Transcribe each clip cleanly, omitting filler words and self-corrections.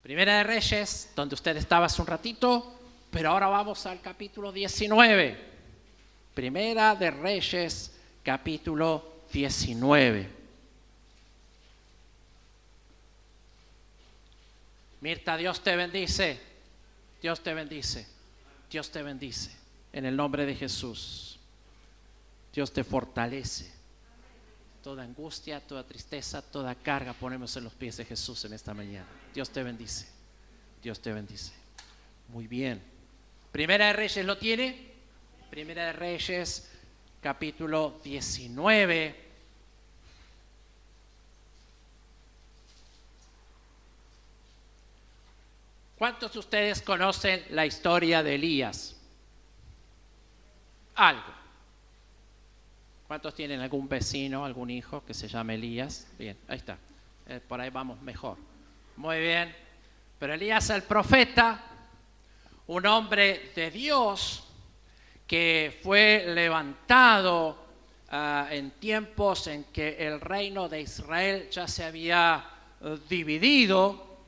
Primera de Reyes, donde usted estaba hace un ratito, pero ahora vamos al capítulo 19. Primera de Reyes, capítulo 19. Mirta, Dios te bendice. Dios te bendice. Dios te bendice. En el nombre de Jesús. Dios te fortalece. Toda angustia, toda tristeza, toda carga ponemos en los pies de Jesús en esta mañana. Dios te bendice. Dios te bendice. Muy bien. Primera de Reyes, ¿lo tiene? Primera de Reyes, capítulo 19. ¿Cuántos de ustedes conocen la historia de Elías? Algo. ¿Cuántos tienen algún vecino, algún hijo que se llame Elías? Bien, ahí está. Por ahí vamos mejor. Muy bien. Pero Elías el profeta, un hombre de Dios que fue levantado en tiempos en que el reino de Israel ya se había dividido.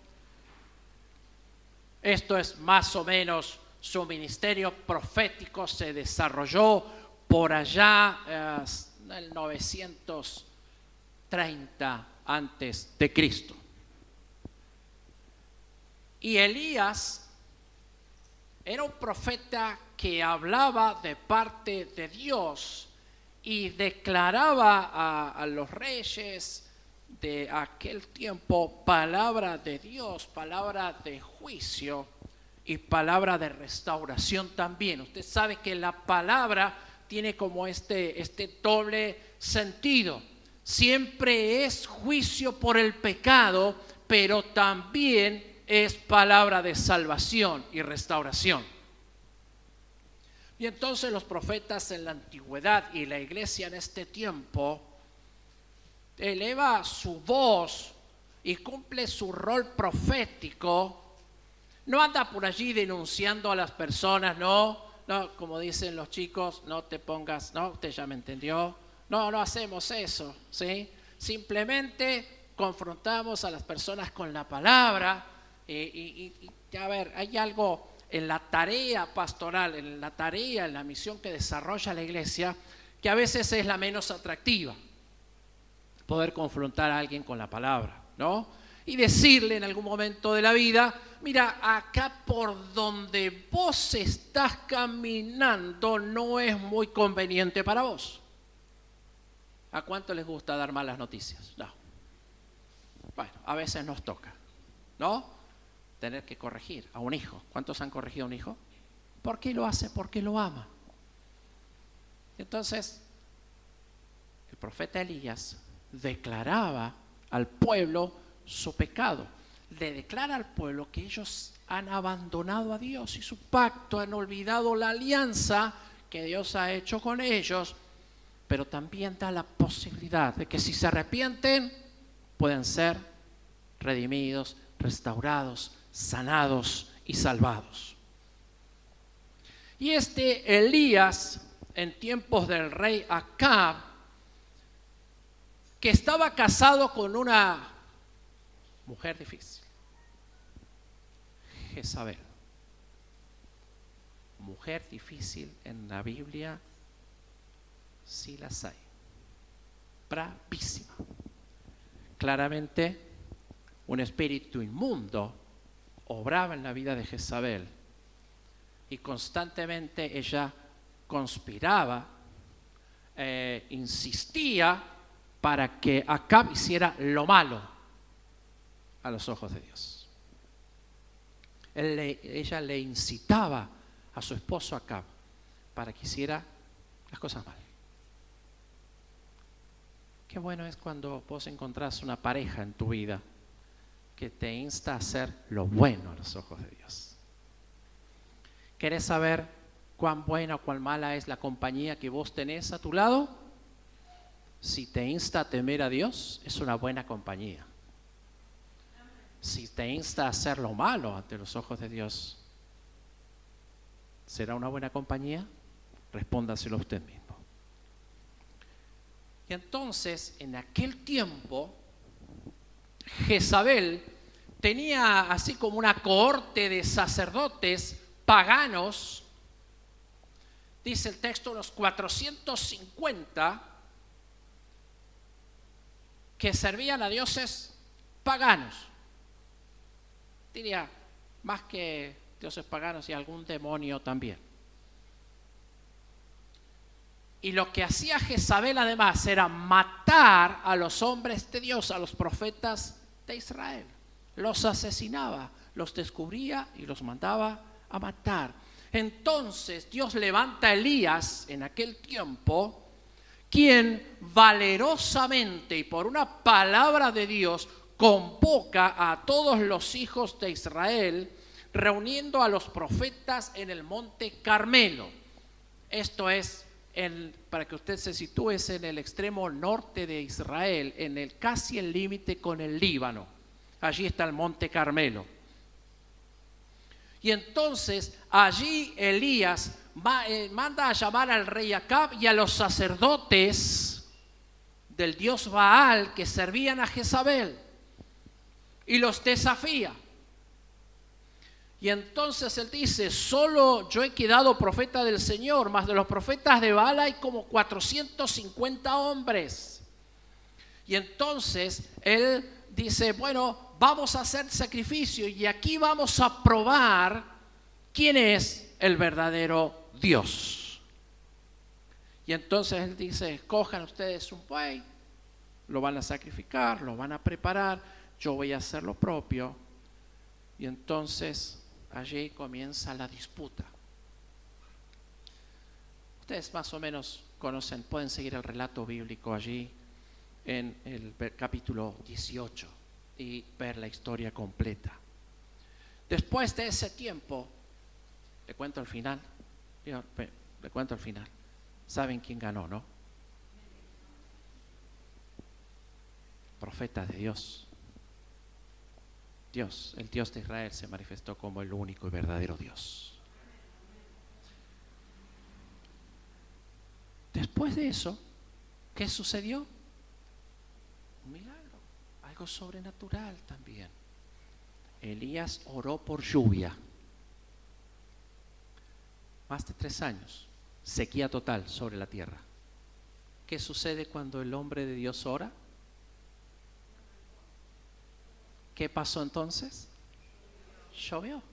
Esto es más o menos su ministerio profético se desarrolló por allá en el 930 antes de Cristo. Y Elías era un profeta que hablaba de parte de Dios y declaraba a los reyes de aquel tiempo palabra de Dios, palabra de juicio y palabra de restauración también. Usted sabe que la palabra tiene como este doble sentido. Siempre es juicio por el pecado, pero también es palabra de salvación y restauración. Y entonces los profetas en la antigüedad y la iglesia en este tiempo eleva su voz y cumple su rol profético. No anda por allí denunciando a las personas, no, como dicen los chicos, no te pongas, no, usted ya me entendió. No hacemos eso, ¿sí? Simplemente confrontamos a las personas con la palabra y a ver, hay algo en la tarea pastoral, en la misión que desarrolla la iglesia, que a veces es la menos atractiva. Poder confrontar a alguien con la palabra, ¿no? Y decirle en algún momento de la vida, mira, acá por donde vos estás caminando no es muy conveniente para vos. ¿A cuánto les gusta dar malas noticias? No. Bueno, a veces nos toca, ¿no? Tener que corregir a un hijo. ¿Cuántos han corregido a un hijo? ¿Por qué lo hace? Porque lo ama. Entonces, el profeta Elías declaraba al pueblo su pecado. Le declara al pueblo que ellos han abandonado a Dios y su pacto, han olvidado la alianza que Dios ha hecho con ellos, pero también da la posibilidad de que si se arrepienten, pueden ser redimidos, restaurados, sanados y salvados. Y Elías, en tiempos del rey Acab, que estaba casado con una mujer difícil, Jezabel. Mujer difícil en la Biblia, sí las hay. Bravísima. Claramente, un espíritu inmundo obraba en la vida de Jezabel y constantemente ella conspiraba, insistía para que Acab hiciera lo malo a los ojos de Dios. Ella le incitaba a su esposo Acab para que hiciera las cosas mal. Qué bueno es cuando vos encontrás una pareja en tu vida que te insta a hacer lo bueno a los ojos de Dios. ¿Querés saber cuán buena o cuán mala es la compañía que vos tenés a tu lado? Si te insta a temer a Dios, es una buena compañía. Si te insta a hacer lo malo ante los ojos de Dios, ¿será una buena compañía? Respóndaselo a usted mismo. Y entonces, en aquel tiempo, Jezabel tenía así como una cohorte de sacerdotes paganos, dice el texto, unos 450 que servían a dioses paganos. Diría, más que dioses paganos y algún demonio también. Y lo que hacía Jezabel además era matar a los hombres de Dios, a los profetas de Israel. Los asesinaba, los descubría y los mandaba a matar. Entonces Dios levanta a Elías en aquel tiempo, quien valerosamente y por una palabra de Dios convoca a todos los hijos de Israel, reuniendo a los profetas en el monte Carmelo. Esto es, para que usted se sitúe, es en el extremo norte de Israel, casi el límite con el Líbano. Allí está el monte Carmelo. Y entonces allí Elías manda a llamar al rey Acab y a los sacerdotes del dios Baal que servían a Jezabel y los desafía. Y entonces él dice, solo yo he quedado profeta del Señor, más de los profetas de Baal hay como 450 hombres. Y entonces él dice, bueno, vamos a hacer sacrificio y aquí vamos a probar quién es el verdadero Dios. Y entonces él dice, escojan ustedes un buey, lo van a sacrificar, lo van a preparar, yo voy a hacer lo propio. Y entonces allí comienza la disputa. Ustedes más o menos conocen, pueden seguir el relato bíblico allí en el capítulo 18 y ver la historia completa. Después de ese tiempo, le cuento el final. Le cuento el final. ¿Saben quién ganó, no? Profeta de Dios. Dios, el Dios de Israel, se manifestó como el único y verdadero Dios. Después de eso, ¿qué sucedió? Un milagro, algo sobrenatural también. Elías oró por lluvia. Más de 3 años, sequía total sobre la tierra. ¿Qué sucede cuando el hombre de Dios ora? ¿Qué pasó entonces? Llovió.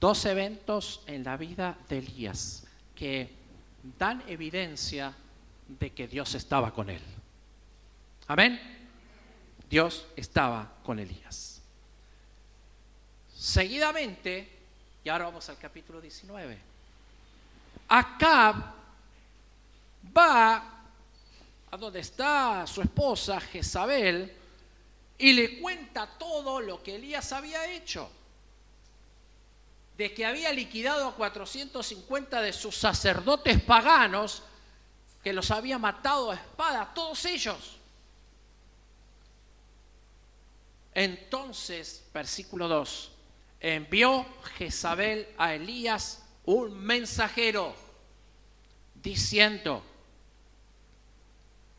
2 eventos en la vida de Elías que dan evidencia de que Dios estaba con él. Amén. Dios estaba con Elías. Seguidamente, y ahora vamos al capítulo 19. Acab va a donde está su esposa Jezabel y le cuenta todo lo que Elías había hecho. De que había liquidado a 450 de sus sacerdotes paganos, que los había matado a espada, todos ellos. Entonces, versículo 2, envió Jezabel a Elías un mensajero, diciendo,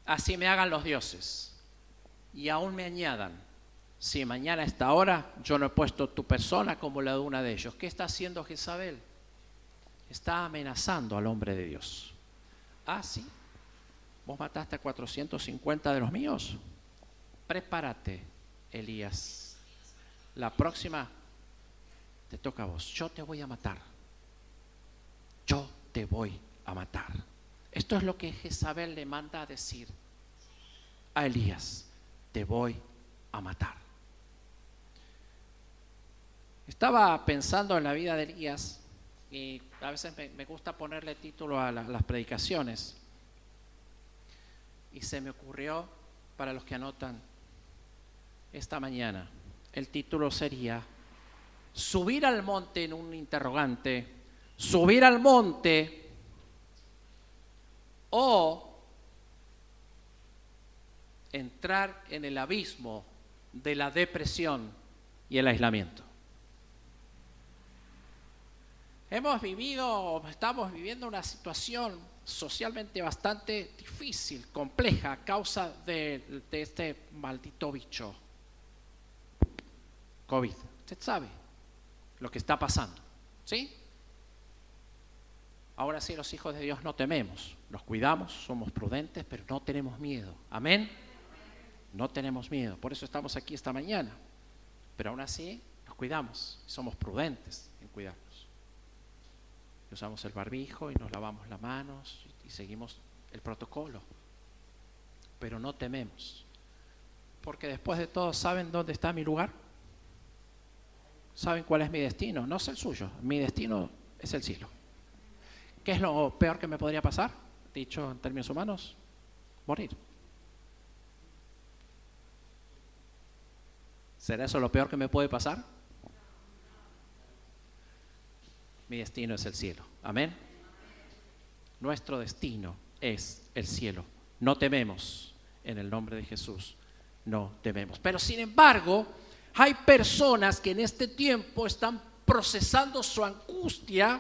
así me hagan los dioses, y aún me añadan, si mañana a esta hora yo no he puesto tu persona como la de una de ellos. ¿Qué está haciendo Jezabel? Está amenazando al hombre de Dios. Ah, sí, vos mataste a 450 de los míos. Prepárate, Elías. La próxima te toca a vos. Yo te voy a matar. Yo te voy a matar. Esto es lo que Jezabel le manda a decir a Elías. Te voy a matar. Estaba pensando en la vida de Elías y a veces me gusta ponerle título a las predicaciones. Y se me ocurrió, para los que anotan, esta mañana, el título sería subir al monte, en un interrogante, subir al monte o entrar en el abismo de la depresión y el aislamiento. Estamos viviendo una situación socialmente bastante difícil, compleja, a causa de este maldito bicho COVID. Usted sabe lo que está pasando, ¿sí? Ahora sí, los hijos de Dios no tememos, nos cuidamos, somos prudentes, pero no tenemos miedo. Amén. No tenemos miedo, por eso estamos aquí esta mañana. Pero aún así nos cuidamos, somos prudentes en cuidarnos. Usamos el barbijo y nos lavamos las manos y seguimos el protocolo. Pero no tememos, porque después de todo, ¿saben dónde está mi lugar? ¿Saben cuál es mi destino? No es el suyo, mi destino es el cielo. ¿Qué es lo peor que me podría pasar? Dicho en términos humanos, morir. ¿Será eso lo peor que me puede pasar? Mi destino es el cielo. Amén. Nuestro destino es el cielo. No tememos, en el nombre de Jesús, no tememos. Pero sin embargo, hay personas que en este tiempo están procesando su angustia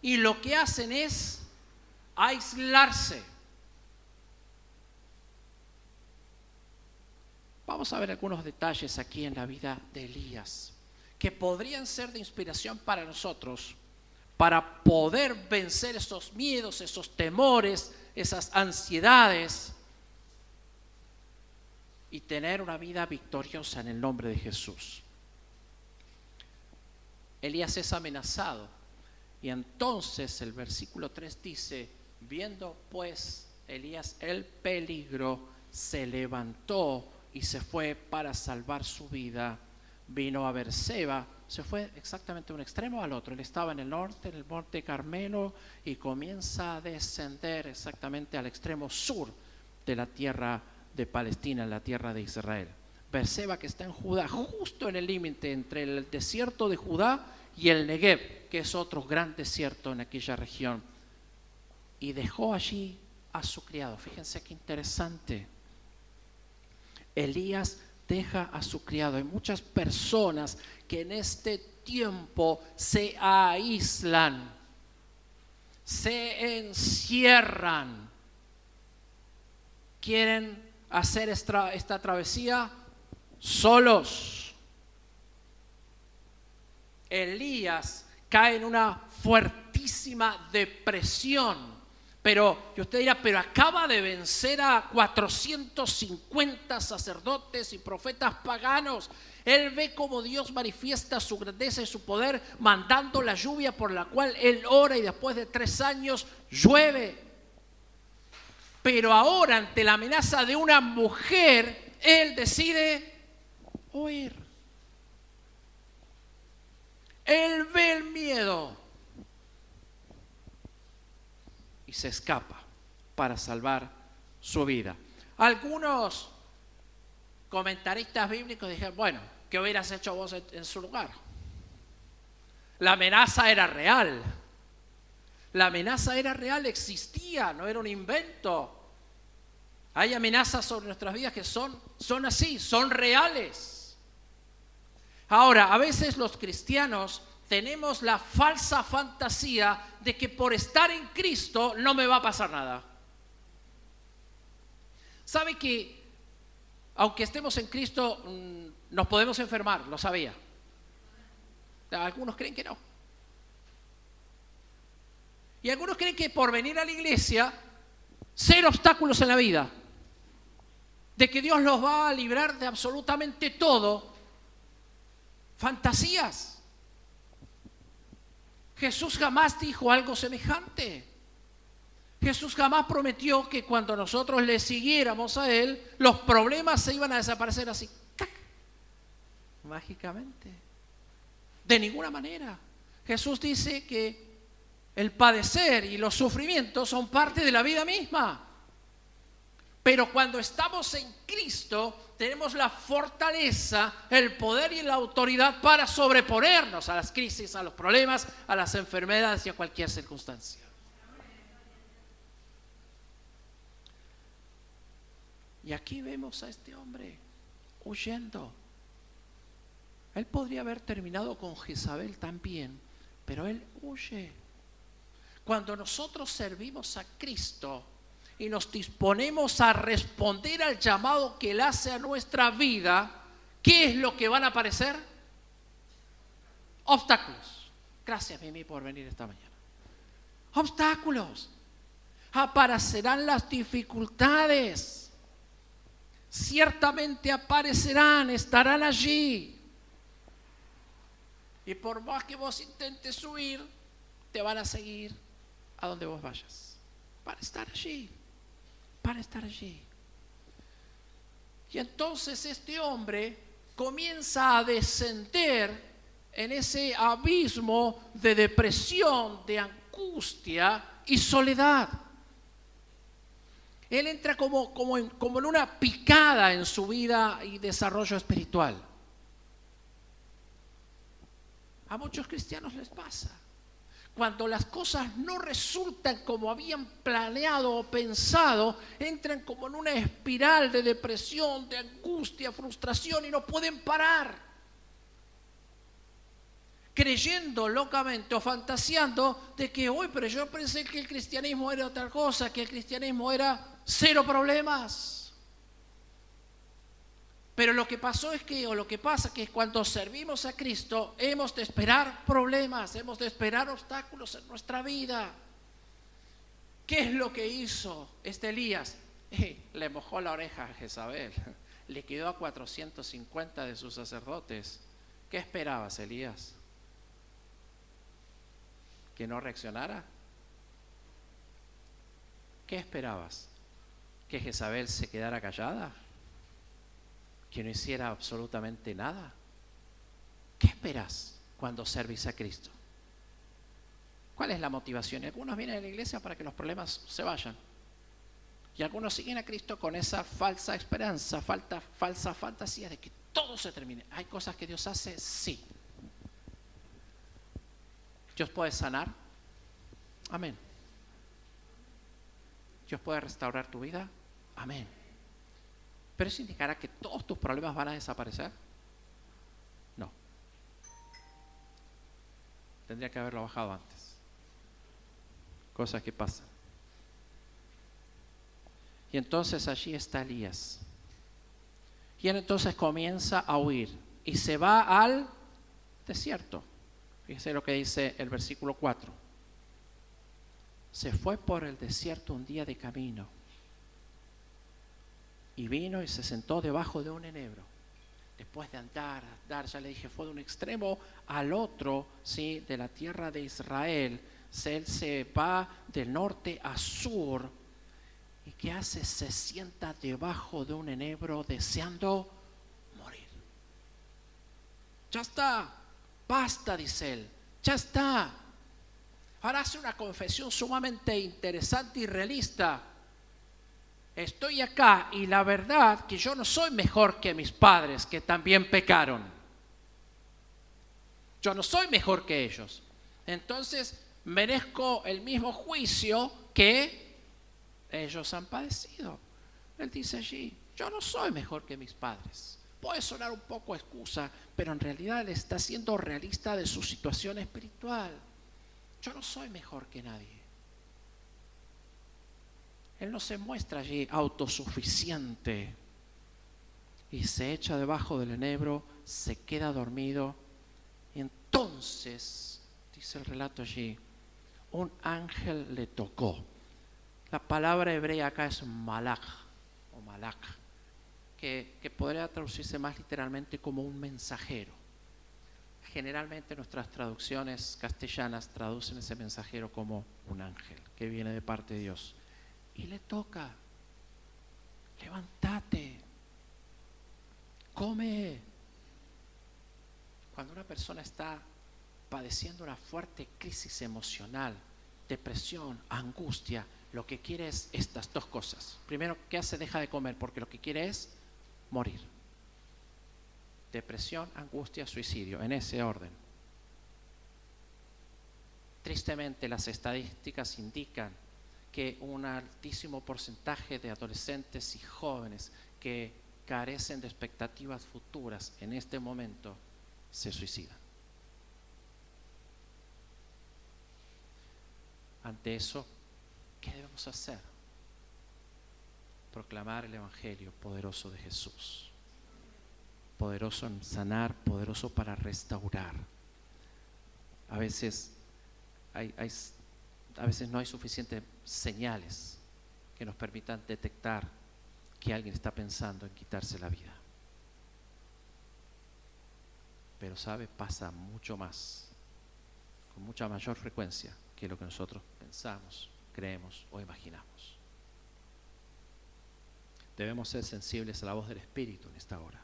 y lo que hacen es aislarse. Vamos a ver algunos detalles aquí en la vida de Elías que podrían ser de inspiración para nosotros para poder vencer esos miedos, esos temores, esas ansiedades y tener una vida victoriosa en el nombre de Jesús. Elías es amenazado y entonces el versículo 3 dice: viendo pues Elías el peligro, se levantó y se fue para salvar su vida. Vino a Berseba, se fue exactamente de un extremo al otro. Él estaba en el monte Carmelo, y comienza a descender exactamente al extremo sur de la tierra de Palestina, la tierra de Israel. Berseba, que está en Judá, justo en el límite entre el desierto de Judá y el Negev, que es otro gran desierto en aquella región. Y dejó allí a su criado. Fíjense qué interesante. Elías deja a su criado. Hay muchas personas que en este tiempo se aíslan, se encierran, quieren hacer esta travesía solos. Elías cae en una fuertísima depresión. Pero, y usted dirá, pero acaba de vencer a 450 sacerdotes y profetas paganos. Él ve cómo Dios manifiesta su grandeza y su poder, mandando la lluvia por la cual él ora, y después de 3 años llueve. Pero ahora, ante la amenaza de una mujer, él decide huir. Él ve el miedo y se escapa para salvar su vida. Algunos comentaristas bíblicos dijeron: bueno, ¿qué hubieras hecho vos en su lugar? La amenaza era real. La amenaza era real, existía, no era un invento. Hay amenazas sobre nuestras vidas que son así, son reales. Ahora, a veces los cristianos tenemos la falsa fantasía de que por estar en Cristo no me va a pasar nada. ¿Sabe que aunque estemos en Cristo nos podemos enfermar? Lo sabía. Algunos creen que no. Y algunos creen que por venir a la iglesia, ser obstáculos en la vida, de que Dios los va a librar de absolutamente todo. Fantasías. Jesús jamás dijo algo semejante. Jesús jamás prometió que cuando nosotros le siguiéramos a Él, los problemas se iban a desaparecer así, ¡tac!, mágicamente. De ninguna manera. Jesús dice que el padecer y los sufrimientos son parte de la vida misma. Pero cuando estamos en Cristo, tenemos la fortaleza, el poder y la autoridad para sobreponernos a las crisis, a los problemas, a las enfermedades y a cualquier circunstancia. Y aquí vemos a este hombre huyendo. Él podría haber terminado con Jezabel también, pero él huye. Cuando nosotros servimos a Cristo y nos disponemos a responder al llamado que Él hace a nuestra vida, ¿qué es lo que van a aparecer? Obstáculos. Gracias, Mimi, por venir esta mañana. Obstáculos. Aparecerán las dificultades. Ciertamente aparecerán, estarán allí. Y por más que vos intentes huir, te van a seguir a donde vos vayas. Para estar allí. Para estar allí. Y entonces este hombre comienza a descender en ese abismo de depresión, de angustia y soledad. Él entra como en una picada en su vida y desarrollo espiritual. A muchos cristianos les pasa. Cuando las cosas no resultan como habían planeado o pensado, entran como en una espiral de depresión, de angustia, frustración y no pueden parar. Creyendo locamente o fantaseando de que, uy, pero yo pensé que el cristianismo era otra cosa, que el cristianismo era cero problemas. Pero lo que pasó es que, o lo que pasa es que cuando servimos a Cristo, hemos de esperar problemas, hemos de esperar obstáculos en nuestra vida. ¿Qué es lo que hizo este Elías? Le mojó la oreja a Jezabel, liquidó a 450 de sus sacerdotes. ¿Qué esperabas, Elías? ¿Que no reaccionara? ¿Qué esperabas? ¿Que Jezabel se quedara callada? ¿Que no hiciera absolutamente nada? ¿Qué esperas cuando servís a Cristo? ¿Cuál es la motivación? Algunos vienen a la iglesia para que los problemas se vayan. Y algunos siguen a Cristo con esa falsa esperanza, falsa fantasía de que todo se termine. ¿Hay cosas que Dios hace? Sí. ¿Dios puede sanar? Amén. ¿Dios puede restaurar tu vida? Amén. ¿Pero eso indicará que todos tus problemas van a desaparecer? No. Tendría que haberlo bajado antes. Cosas que pasan. Y entonces allí está Elías. Y él entonces comienza a huir y se va al desierto. Fíjese lo que dice el versículo 4. Se fue por el desierto un día de camino. Y vino y se sentó debajo de un enebro. Después de andar, ya le dije, fue de un extremo al otro, ¿sí? De la tierra de Israel. Él se va del norte a sur. ¿Y qué hace? Se sienta debajo de un enebro deseando morir. Ya está, basta, dice él, ya está. Ahora hace una confesión sumamente interesante y realista. Estoy acá y la verdad que yo no soy mejor que mis padres que también pecaron. Yo no soy mejor que ellos. Entonces merezco el mismo juicio que ellos han padecido. Él dice allí, yo no soy mejor que mis padres. Puede sonar un poco excusa, pero en realidad él está siendo realista de su situación espiritual. Yo no soy mejor que nadie. Él no se muestra allí autosuficiente y se echa debajo del enebro, se queda dormido. Y entonces, dice el relato allí, un ángel le tocó. La palabra hebrea acá es malach o malach, que podría traducirse más literalmente como un mensajero. Generalmente nuestras traducciones castellanas traducen ese mensajero como un ángel que viene de parte de Dios. Y le toca, levántate, come. Cuando una persona está padeciendo una fuerte crisis emocional, depresión, angustia, lo que quiere es estas dos cosas. Primero, ¿qué hace? Deja de comer, porque lo que quiere es morir. Depresión, angustia, suicidio, en ese orden. Tristemente, las estadísticas indican que un altísimo porcentaje de adolescentes y jóvenes que carecen de expectativas futuras en este momento se suicidan. Ante eso, ¿qué debemos hacer? Proclamar el Evangelio poderoso de Jesús. Poderoso en sanar, poderoso para restaurar. A veces a veces no hay suficientes señales que nos permitan detectar que alguien está pensando en quitarse la vida. Pero sabe, pasa mucho más, con mucha mayor frecuencia que lo que nosotros pensamos, creemos o imaginamos. Debemos ser sensibles a la voz del Espíritu en esta hora,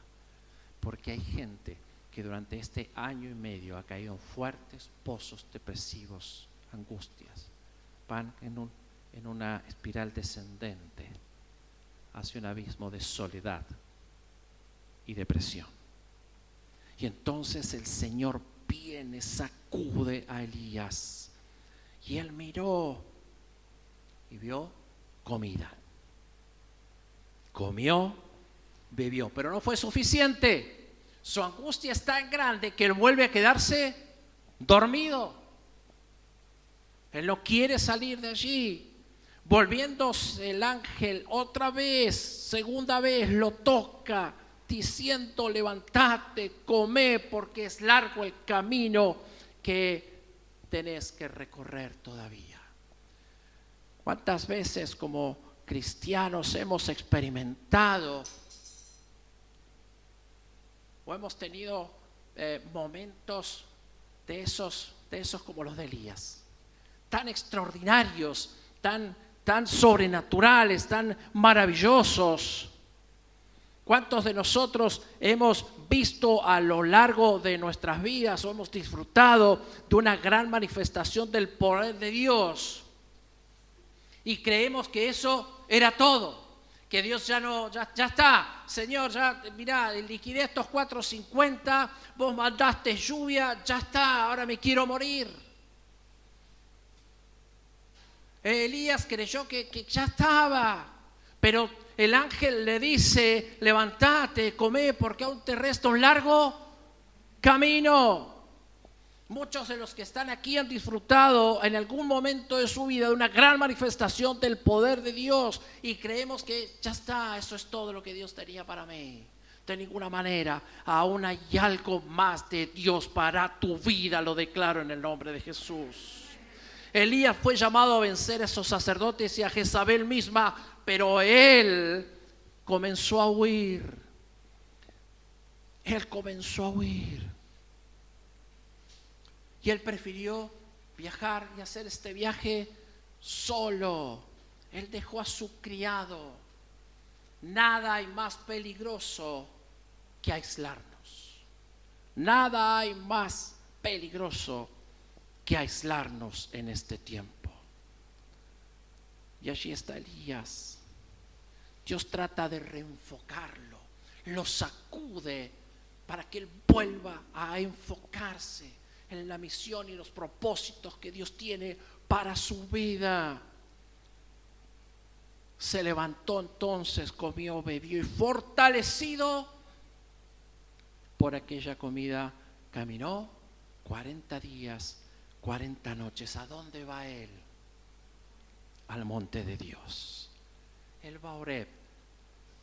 porque hay gente que durante este año y medio ha caído en fuertes pozos depresivos, angustias, van en una espiral descendente hacia un abismo de soledad y depresión. Y entonces el Señor viene, sacude a Elías, y él miró y vio comida. Comió, bebió, pero no fue suficiente. Su angustia es tan grande que él vuelve a quedarse dormido. Él no quiere salir de allí. Volviéndose el ángel otra vez, segunda vez, lo toca, diciendo: levantate, come, porque es largo el camino que tenés que recorrer todavía. ¿Cuántas veces como cristianos hemos experimentado o hemos tenido momentos de esos como los de Elías, tan extraordinarios, tan sobrenaturales, tan maravillosos? ¿Cuántos de nosotros hemos visto a lo largo de nuestras vidas o hemos disfrutado de una gran manifestación del poder de Dios y creemos que eso era todo? Que Dios ya está, Señor, ya mirá, liquidé estos 4.50, vos mandaste lluvia, ya está, ahora me quiero morir. Elías creyó que ya estaba, pero el ángel le dice: levantate, come, porque aún te resta un largo camino. Muchos de los que están aquí han disfrutado en algún momento de su vida de una gran manifestación del poder de Dios y creemos que ya está, eso es todo lo que Dios tenía para mí. De ninguna manera, aún hay algo más de Dios para tu vida, lo declaro en el nombre de Jesús. Elías fue llamado a vencer a esos sacerdotes y a Jezabel misma, pero él comenzó a huir. Él comenzó a huir. Y él prefirió viajar y hacer este viaje solo. Él dejó a su criado. Nada hay más peligroso que aislarnos. Nada hay más peligroso que aislarnos en este tiempo. Y allí está Elías. Dios trata de reenfocarlo, lo sacude para que él vuelva a enfocarse en la misión y los propósitos que Dios tiene para su vida. Se levantó entonces, comió, bebió y fortalecido por aquella comida, caminó 40 días, 40 noches. ¿A dónde va él? Al monte de Dios. Él va a Horeb,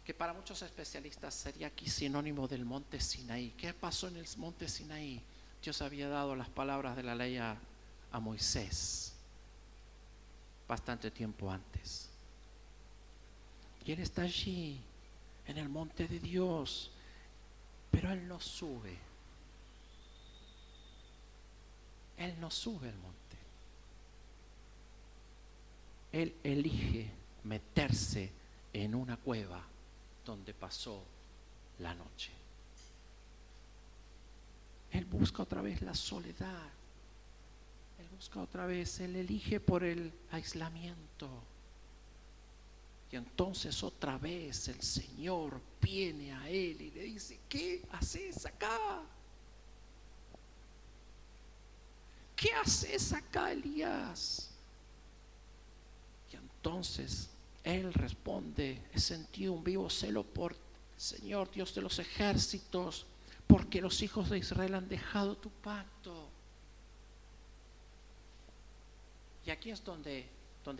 que para muchos especialistas sería aquí sinónimo del monte Sinaí. ¿Qué pasó en el monte Sinaí? Dios había dado las palabras de la ley a Moisés bastante tiempo antes. Y él está allí, en el monte de Dios, pero él no sube. Él no sube al monte. Él elige meterse en una cueva donde pasó la noche. Él busca otra vez la soledad. Él busca otra vez, él elige por el aislamiento. Y entonces otra vez el Señor viene a él y le dice: ¿qué haces acá? ¿Qué haces acá, Elías? Y entonces él responde: he sentido un vivo celo por el Señor, Dios de los ejércitos, porque los hijos de Israel han dejado tu pacto. Y aquí es donde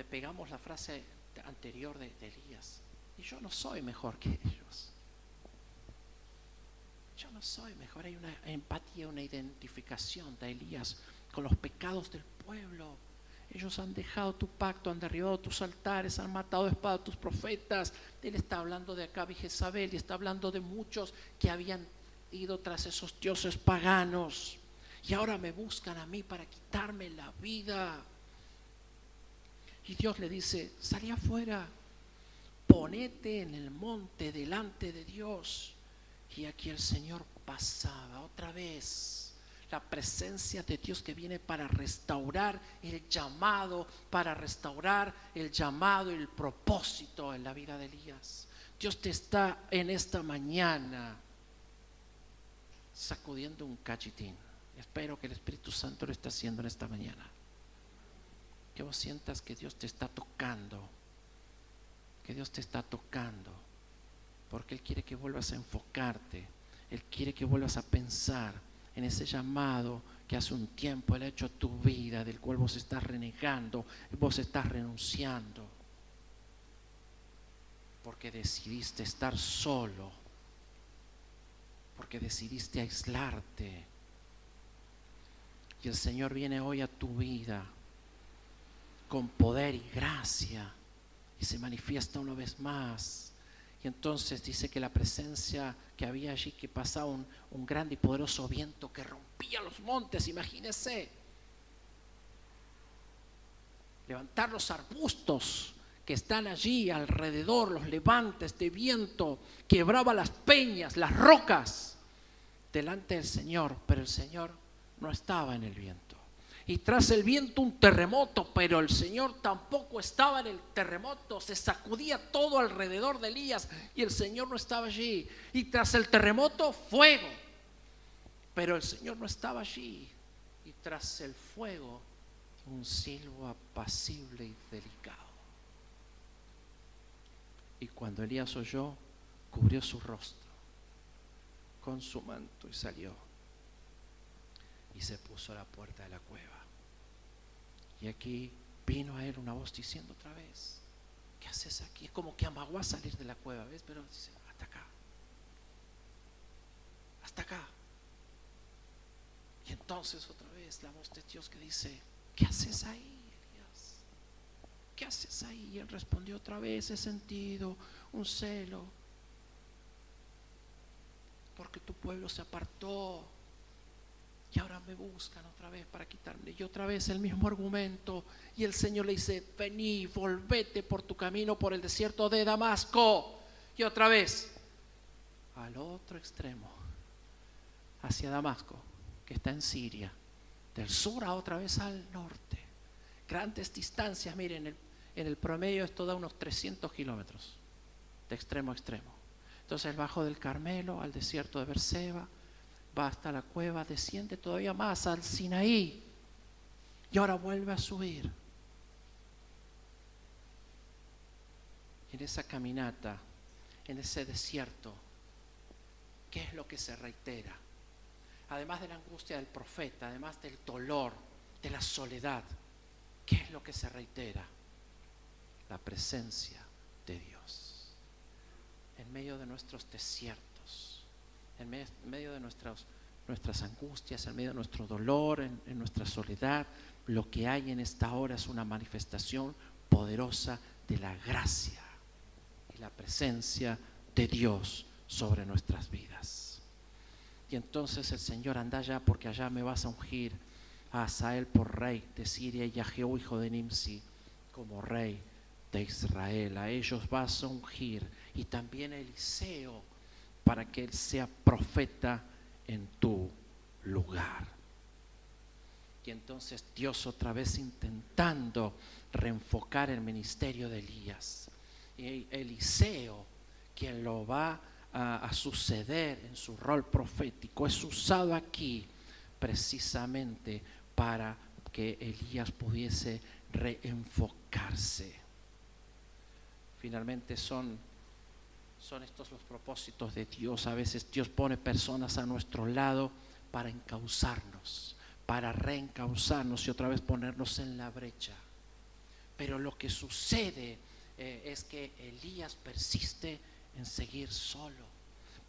pegamos la frase anterior de Elías: y yo no soy mejor que ellos. Yo no soy mejor. Hay una empatía, una identificación de Elías con los pecados del pueblo. Ellos han dejado tu pacto, han derribado tus altares, han matado a espada a tus profetas. Él está hablando de Acab y Jezabel y está hablando de muchos que habían ido tras esos dioses paganos y ahora me buscan a mí para quitarme la vida. Y Dios le dice: salí afuera, ponete en el monte delante de Dios. Y aquí el Señor pasaba otra vez. La presencia de Dios que viene para restaurar el llamado, para restaurar el llamado y el propósito en la vida de Elías. Dios te está en esta mañana sacudiendo un cachitín. Espero que el Espíritu Santo lo esté haciendo en esta mañana. Que vos sientas que Dios te está tocando, que Dios te está tocando, porque Él quiere que vuelvas a enfocarte, Él quiere que vuelvas a pensar en ese llamado que hace un tiempo Él ha hecho a tu vida, del cual vos estás renegando, vos estás renunciando, porque decidiste estar solo, porque decidiste aislarte. Y el Señor viene hoy a tu vida con poder y gracia y se manifiesta una vez más. Y entonces dice que la presencia que había allí, que pasaba un grande y poderoso viento que rompía los montes, imagínese. Levantar los arbustos que están allí alrededor, los levantes de viento, quebraba las peñas, las rocas, delante del Señor, pero el Señor no estaba en el viento. Y tras el viento un terremoto, pero el Señor tampoco estaba en el terremoto. Se sacudía todo alrededor de Elías y el Señor no estaba allí. Y tras el terremoto, fuego, pero el Señor no estaba allí. Y tras el fuego, un silbo apacible y delicado. Y cuando Elías oyó, cubrió su rostro con su manto y salió. Y se puso a la puerta de la cueva. Y aquí vino a él una voz diciendo otra vez: ¿qué haces aquí? Es como que amagó a salir de la cueva, ¿ves? Pero dice: hasta acá, hasta acá. Y entonces otra vez la voz de Dios que dice: ¿qué haces ahí, Elías? ¿Qué haces ahí? Y él respondió otra vez: he sentido un celo, porque tu pueblo se apartó y ahora me buscan otra vez para quitarme. Y otra vez el mismo argumento. Y el Señor le dice: vení, volvete por tu camino por el desierto de Damasco. Y otra vez al otro extremo, hacia Damasco, que está en Siria, del sur a otra vez al norte. Grandes distancias, miren, en el promedio esto da unos 300 kilómetros de extremo a extremo. Entonces bajo del Carmelo al desierto de Berseba, va hasta la cueva, desciende todavía más al Sinaí y ahora vuelve a subir. En esa caminata, en ese desierto, ¿qué es lo que se reitera? Además de la angustia del profeta, además del dolor, de la soledad, ¿qué es lo que se reitera? La presencia de Dios. En medio de nuestros desiertos, en medio de nuestras angustias, en medio de nuestro dolor, en nuestra soledad, lo que hay en esta hora es una manifestación poderosa de la gracia y la presencia de Dios sobre nuestras vidas. Y entonces el Señor: anda allá, porque allá me vas a ungir a Hazael por rey de Siria y a Jehú hijo de Nimsi como rey de Israel. A ellos vas a ungir, y también a Eliseo, para que él sea profeta en tu lugar. Y entonces Dios otra vez intentando reenfocar el ministerio de Elías. Y Eliseo, quien lo va a suceder en su rol profético, es usado aquí precisamente para que Elías pudiese reenfocarse. Finalmente son estos los propósitos de Dios. A veces Dios pone personas a nuestro lado para encauzarnos, para reencauzarnos y otra vez ponernos en la brecha. Pero lo que sucede es que Elías persiste en seguir solo.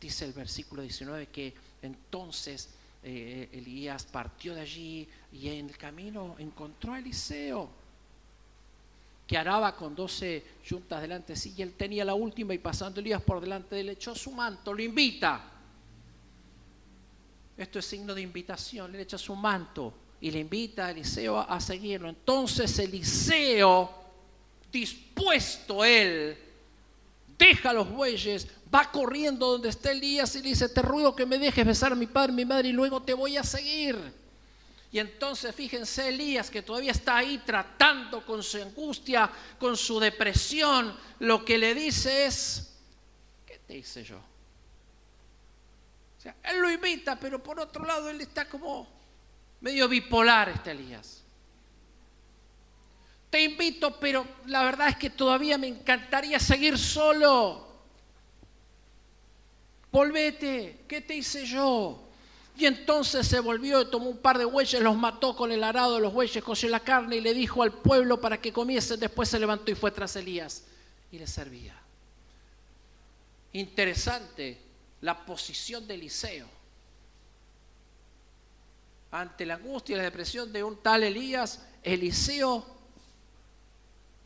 Dice el versículo 19 que entonces Elías partió de allí y en el camino encontró a Eliseo, que araba con 12 yuntas delante de sí, y él tenía la última, y pasando Elías por delante de él, echó su manto, lo invita. Esto es signo de invitación, le echa su manto y le invita a Eliseo a seguirlo. Entonces Eliseo, dispuesto él, deja los bueyes, va corriendo donde está Elías y le dice: te ruego que me dejes besar a mi padre y mi madre y luego te voy a seguir. Y entonces fíjense, Elías, que todavía está ahí tratando con su angustia, con su depresión, lo que le dice es: ¿qué te hice yo? O sea, él lo invita, pero por otro lado él está como medio bipolar, Elías. Te invito, pero la verdad es que todavía me encantaría seguir solo. Volvete, ¿qué te hice yo? Y entonces se volvió y tomó un par de bueyes, los mató con el arado de los bueyes, coció la carne y le dijo al pueblo para que comiesen. Después se levantó y fue tras Elías y le servía. Interesante la posición de Eliseo. Ante la angustia y la depresión de un tal Elías, Eliseo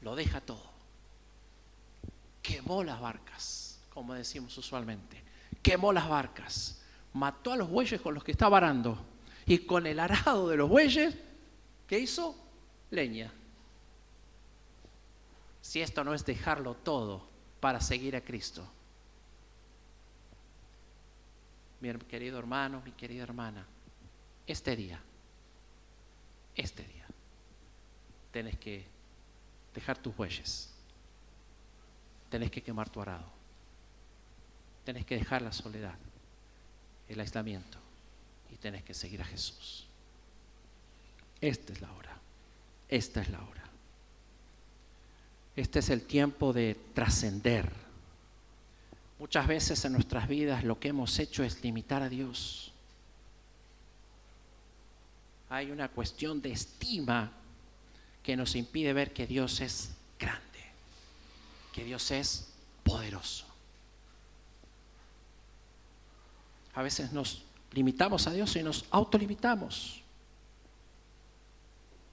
lo deja todo. Quemó las barcas, como decimos usualmente. Quemó las barcas. Mató a los bueyes con los que estaba arando. Y con el arado de los bueyes, ¿qué hizo? Leña. Si esto no es dejarlo todo para seguir a Cristo. Mi querido hermano, mi querida hermana, este día, tenés que dejar tus bueyes. Tenés que quemar tu arado. Tenés que dejar la soledad, el aislamiento, y tenés que seguir a Jesús. Esta es la hora. Esta es la hora. Este es el tiempo de trascender. Muchas veces en nuestras vidas lo que hemos hecho es limitar a Dios. Hay una cuestión de estima que nos impide ver que Dios es grande, que Dios es poderoso. A veces nos limitamos a Dios y nos autolimitamos.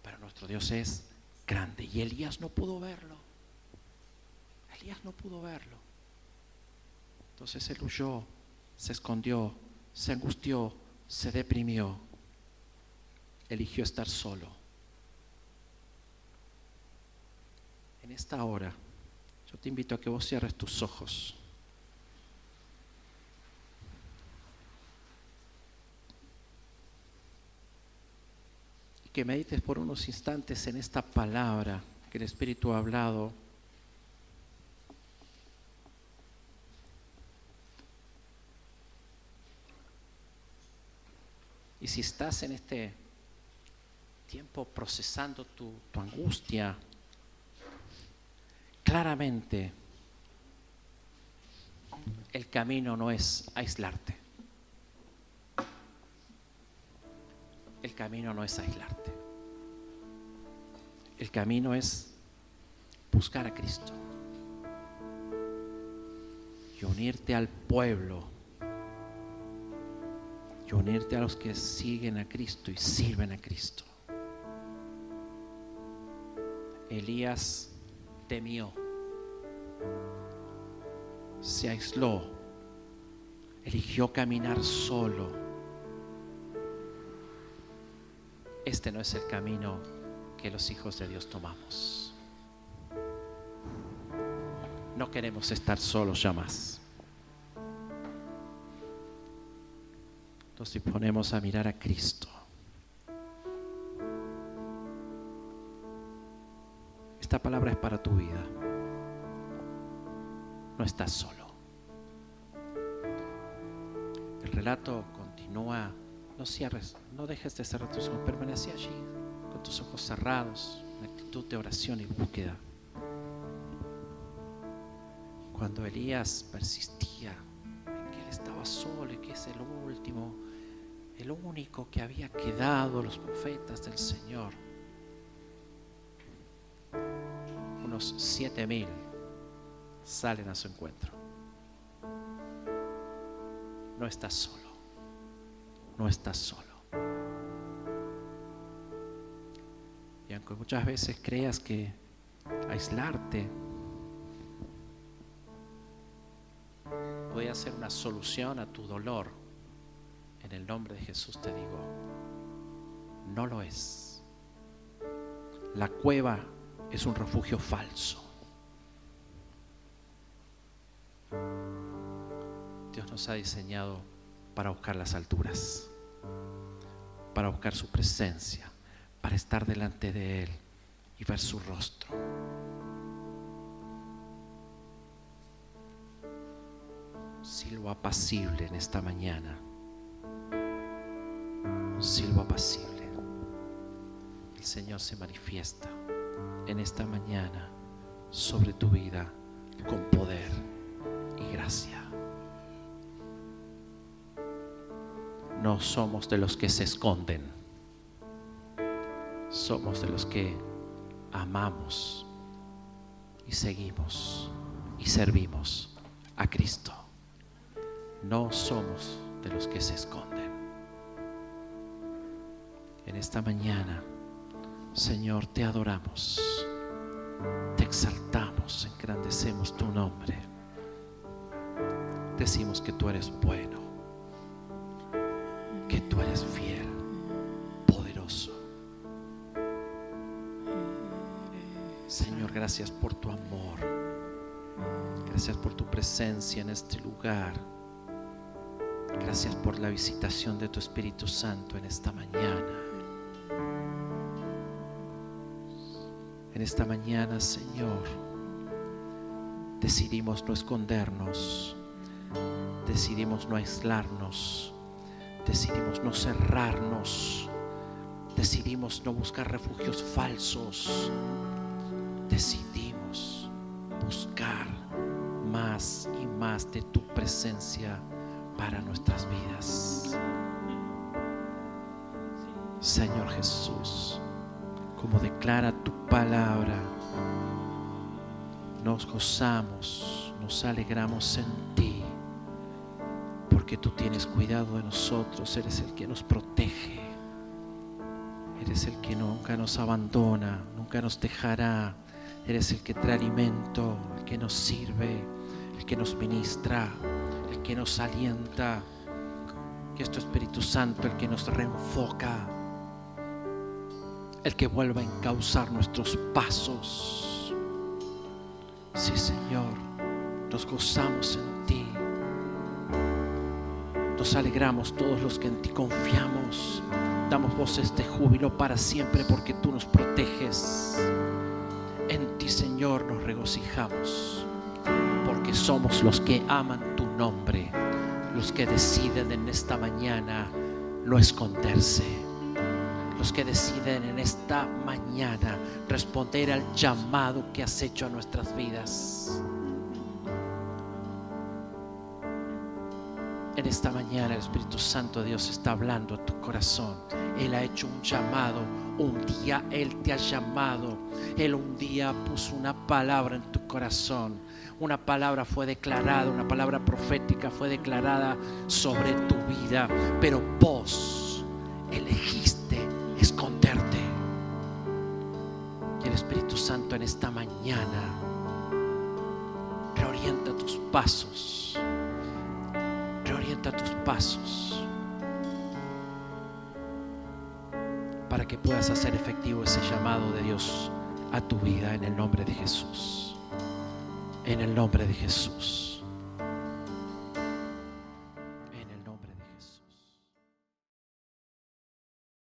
Pero nuestro Dios es grande y Elías no pudo verlo. Elías no pudo verlo. Entonces él huyó, se escondió, se angustió, se deprimió. Eligió estar solo. En esta hora, yo te invito a que vos cierres tus ojos. Y que medites por unos instantes en esta palabra que el Espíritu ha hablado. Y si estás en este tiempo procesando tu angustia, claramente el camino no es aislarte. El camino no es aislarte. El camino es buscar a Cristo y unirte al pueblo y unirte a los que siguen a Cristo y sirven a Cristo. Elías temió, se aisló, eligió caminar solo. Este no es el camino que los hijos de Dios tomamos. No queremos estar solos ya más. Nos disponemos a mirar a Cristo. Esta palabra es para tu vida. No estás solo. El relato continúa. No cierres, no dejes de cerrar tus ojos. Permanece allí con tus ojos cerrados, en actitud de oración y búsqueda. Cuando Elías persistía en que él estaba solo y que es el último, el único que había quedado, los profetas del Señor, unos 7,000 salen a su encuentro. No estás solo. no estás solo. Y aunque muchas veces creas que aislarte puede ser una solución a tu dolor, en el nombre de Jesús te digo, no lo es. La cueva es un refugio falso. Dios nos ha diseñado para buscar las alturas, para buscar su presencia, para estar delante de Él y ver su rostro. Un silbo apacible en esta mañana, un silbo apacible. El Señor se manifiesta en esta mañana sobre tu vida con poder y gracia. No somos de los que se esconden, somos de los que amamos y seguimos y servimos a Cristo. No somos de los que se esconden. En esta mañana, Señor, te adoramos, te exaltamos, engrandecemos tu nombre. Decimos que tú eres bueno, que tú eres fiel, poderoso. Señor, gracias por tu amor, gracias por tu presencia en este lugar. Gracias por la visitación de tu Espíritu Santo en esta mañana. En esta mañana, Señor, decidimos no escondernos, decidimos no aislarnos, decidimos no cerrarnos, decidimos no buscar refugios falsos, decidimos buscar más y más de tu presencia para nuestras vidas. Señor Jesús, como declara tu palabra, nos gozamos, nos alegramos en ti, porque tú tienes cuidado de nosotros, eres el que nos protege, eres el que nunca nos abandona, nunca nos dejará, eres el que trae alimento, el que nos sirve, el que nos ministra, el que nos alienta, que es tu Espíritu Santo el que nos reenfoca, el que vuelva a encauzar nuestros pasos. Sí, Señor, nos gozamos en ti, nos alegramos todos los que en ti confiamos, damos voces de júbilo para siempre porque tú nos proteges. En ti, Señor, nos regocijamos porque somos los que aman tu nombre, los que deciden en esta mañana no esconderse, los que deciden en esta mañana responder al llamado que has hecho a nuestras vidas. En esta mañana el Espíritu Santo de Dios está hablando a tu corazón. Él ha hecho un llamado. Un día Él te ha llamado. Él un día puso una palabra en tu corazón. Una palabra fue declarada, una palabra profética fue declarada sobre tu vida. Pero vos elegiste esconderte. Y el Espíritu Santo en esta mañana reorienta tus pasos. Reorienta tus pasos para que puedas hacer efectivo ese llamado de Dios a tu vida en el nombre de Jesús. En el nombre de Jesús.